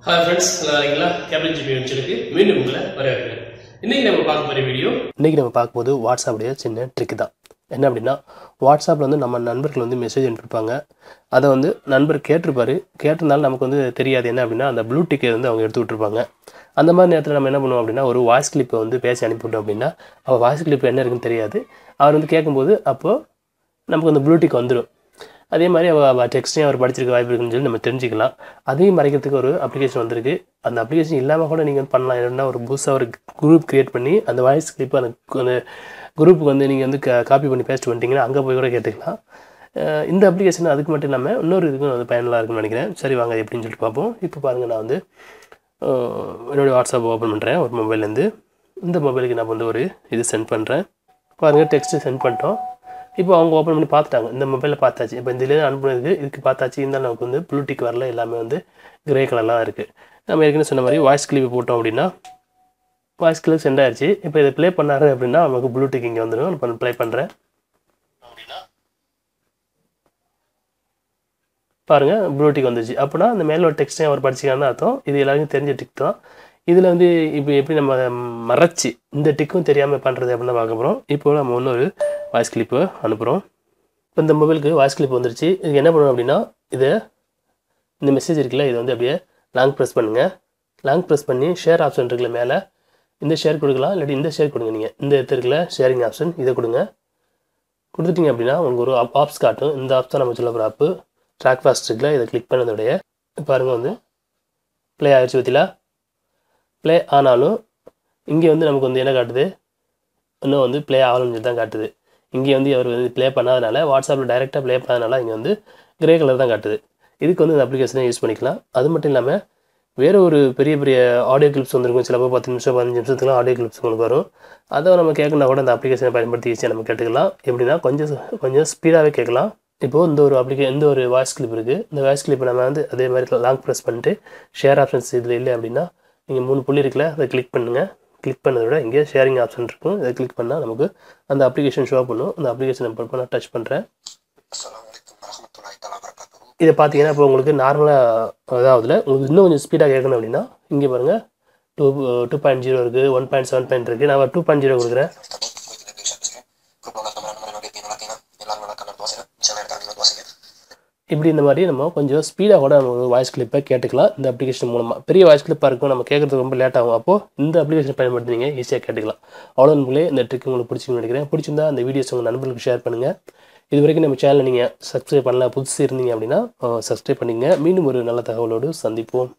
Hi friends, cable GPM சேனலுக்கு மீண்டும் உங்களை வரவேற்கிறேன். இன்னைக்கு நம்ம பார்க்க போற வீடியோ பார்க்கும்போது வாட்ஸ்அப்புடைய சின்ன ட்ரிக் தான். என்ன அப்படின்னா, வாட்ஸ்அப்பில் வந்து நம்ம நண்பர்கள் வந்து மெசேஜ் அனுப்பியிருப்பாங்க. அதை வந்து நண்பர் கேட்டிருப்பாரு. கேட்டிருந்தாலும் நமக்கு வந்து தெரியாது. என்ன அப்படின்னா, அந்த ப்ளூ டிக்கை வந்து அவங்க எடுத்து விட்டுருப்பாங்க. அந்த மாதிரி நேரத்தில் நம்ம என்ன பண்ணுவோம் அப்படின்னா, ஒரு வாய்ஸ் கிளிப்பை வந்து பேசி அனுப்பிவிட்டோம் அப்படின்னா, அவர் வாய்ஸ் கிளிப் என்ன இருக்குன்னு தெரியாது. அவர் வந்து கேட்கும்போது அப்போது நமக்கு அந்த ப்ளூ டிக் வந்துடும். அதே மாதிரி அவள் டெக்ஸ்ட்டையும் அவர் படிச்சிருக்க வாய்ப்பு இருக்குன்னு சொல்லி நம்ம தெரிஞ்சுக்கலாம். அதையும் மறைக்கிறதுக்கு ஒரு அப்ளிகேஷன் வந்திருக்கு. அந்த அப்ளிகேஷன் இல்லாமல் கூட நீங்கள் பண்ணலாம். என்னென்னா, ஒரு புதுசாக ஒரு குரூப் க்ரியேட் பண்ணி அந்த வாய்ஸ் கிளிப்பை அந்த குரூப்புக்கு வந்து நீங்கள் வந்து காப்பி பண்ணி பேஸ்ட் பண்ணிட்டீங்கன்னா அங்கே போய் கூட கேட்டுக்கலாம். இந்த அப்ளிகேஷன் அதுக்கு மட்டும் இல்லாமல் இன்னொரு இதுக்கும் வந்து பயனுள்ளதாக இருக்குன்னு நினைக்கிறேன். சரி வாங்க எப்படின்னு சொல்லிட்டு பார்ப்போம். இப்போ பாருங்கள், நான் வந்து என்னுடைய வாட்ஸ்அப் ஓப்பன் பண்ணுறேன் ஒரு மொபைல்லேருந்து. இந்த மொபைலுக்கு நான் வந்து ஒரு இது சென்ட் பண்ணுறேன். பாருங்கள், டெக்ஸ்ட்டு சென்ட் பண்ணிட்டோம். இப்போ அவங்க ஓப்பன் பண்ணி பார்த்துட்டாங்க. இந்த மொபைலில் பார்த்தாச்சு. இப்போ இதில் அனுப்புனதுக்கு இதுக்கு பார்த்தாச்சு. இருந்தாலும் நமக்கு வந்து ப்ளூ டிக் வரல. எல்லாமே வந்து கிரே கலர்லாம் இருக்குது. நம்ம ஏற்கனவே சொன்ன மாதிரி வாய்ஸ் கிளிப் போட்டோம் அப்படின்னா வாய்ஸ் கிளிப் சென்ட் ஆயிடுச்சு. இப்போ இதை ப்ளே பண்ணாரு அப்படின்னா நமக்கு ப்ளூ டிக் இங்கே வந்துடும். இப்போ ப்ளே பண்ணுறேன் அப்படின்னா பாருங்கள், ப்ளூ டிக் வந்துச்சு. அப்படின்னா அந்த மேலே ஒரு டெக்ஸ்ட்டை அவர் படிச்சிக்கான்னு அர்த்தம். இது எல்லாருக்கும் தெரிஞ்ச டிக் தான். இதில் வந்து இப்போ எப்படி நம்ம மறைச்சி இந்த டிக்கும் தெரியாமல் பண்ணுறது அப்படின்னு பார்க்க போகிறோம். இப்போ நம்ம இன்னொரு வாய்ஸ் கிளிப்பு அனுப்புகிறோம். இப்போ இந்த மொபைலுக்கு வாய்ஸ் கிளிப் வந்துருச்சு. இது என்ன பண்ணணும் அப்படின்னா, இந்த மெசேஜ் இருக்குல்ல, இதை வந்து அப்படியே லாங் ப்ரெஸ் பண்ணுங்கள். லாங் ப்ரெஸ் பண்ணி ஷேர் ஆப்ஷன் இருக்குல்ல, மேலே இந்த ஷேர் கொடுக்கலாம், இல்லாட்டி இந்த ஷேர் கொடுங்க. நீங்கள் இந்த இருக்குல்ல ஷேரிங் ஆப்ஷன், இதை கொடுங்க. கொடுத்துட்டிங்க அப்படின்னா உங்களுக்கு ஒரு ஆப்ஸ் காட்டும். இந்த ஆப்ஸ் தான் நம்ம சொல்ல போகிற ஆப்பு. ட்ராக் ஃபாஸ்ட் இருக்குல்ல, இதை கிளிக் பண்ணதோடைய பாருங்கள் வந்து ப்ளே ஆகிடுச்சு. பற்றிலாம் ப்ளே ஆனாலும் இங்கே வந்து நமக்கு வந்து என்ன காட்டுது, இன்னும் வந்து ப்ளே ஆகணும்னு சொல்லி தான் காட்டுது. இங்கே வந்து அவர் வந்து ப்ளே பண்ணாதனால, வாட்ஸ்அப்பில் டைரெக்டாக ப்ளே பண்ணாதனால இங்கே வந்து கிரே கலர் தான் காட்டுது. இதுக்கு வந்து இந்த அப்ளிகேஷனை யூஸ் பண்ணிக்கலாம். அது மட்டும் இல்லாமல் வேறு ஒரு பெரிய பெரிய ஆடியோ கிளிப்ஸ் வந்துருக்கும். சிலப்போ 10 நிமிஷம் 15 நிமிஷத்துக்குலாம் ஆடியோ கிளிப்ஸ் உங்களுக்கு வரும். அதை நம்ம கேட்கணுன்னா கூட இந்த அப்ளிகேஷனை பயன்படுத்தி ஈஸியாக நம்ம கேட்டுக்கலாம். எப்படின்னா கொஞ்சம் ஸ்பீடாகவே கேட்கலாம். இப்போது இந்த ஒரு வாய்ஸ் கிளிப் இருக்குது. இந்த வாய்ஸ் கிளிப்பை நம்ம வந்து அதே மாதிரி லாங் ப்ரெஸ் பண்ணிட்டு ஷேர் ஆப்ஷன்ஸ் இதில் இல்லை அப்படின்னா நீங்கள் 3 புள்ளி இருக்குல்ல, அதை கிளிக் பண்ணுங்கள். கிளிக் பண்ணதை விட இங்கே ஷேரிங் ஆப்ஷன் இருக்கும். இதை கிளிக் பண்ணால் நமக்கு அந்த அப்ளிகேஷன் ஷோ பண்ணும். அந்த அப்ளிகேஷன் இப்போ நான் டச் பண்ணுறேன். இதை பார்த்தீங்கன்னா இப்போ உங்களுக்கு நார்மலாக அதாவதுல உங்களுக்கு இன்னும் கொஞ்சம் ஸ்பீடாக கேட்கணும் அப்படின்னா இங்கே பாருங்கள் 2.0 இருக்குது, 1.7 இருக்குது. நான் 2.0 கொடுக்குறேன். இப்படி இந்த மாதிரி நம்ம கொஞ்சம் ஸ்பீடாக கூட நம்ம வாய்ஸ் கிளிப்பை கேட்டுக்கலாம் இந்த அப்ளிகேஷன் மூலமாக. பெரிய வாய்ஸ் கிளிப்பாக இருக்கும், நம்ம கேட்குறதுக்கு ரொம்ப லேட் ஆகும். அப்போது இந்த அப்ளிகேஷன் பயன்படுத்தி நீங்கள் ஈஸியாக கேட்டுக்கலாம். அவ்வளோ நம்மளே இந்த ட்ரிக் உங்களுக்கு பிடிச்சின்னு நினைக்கிறேன். பிடிச்சிருந்தா அந்த வீடியோஸ் உங்கள் நண்பர்களுக்கு ஷேர் பண்ணுங்கள். இது வரைக்கும் நம்ம சேனலை நீங்கள் சப்ஸ்கிரைப் பண்ணலாம், புதுசு இருந்தீங்க அப்படின்னா சப்ஸ்கிரைப் பண்ணிங்க. மீண்டும் ஒரு நல்ல தகவலோடு சந்திப்போம்.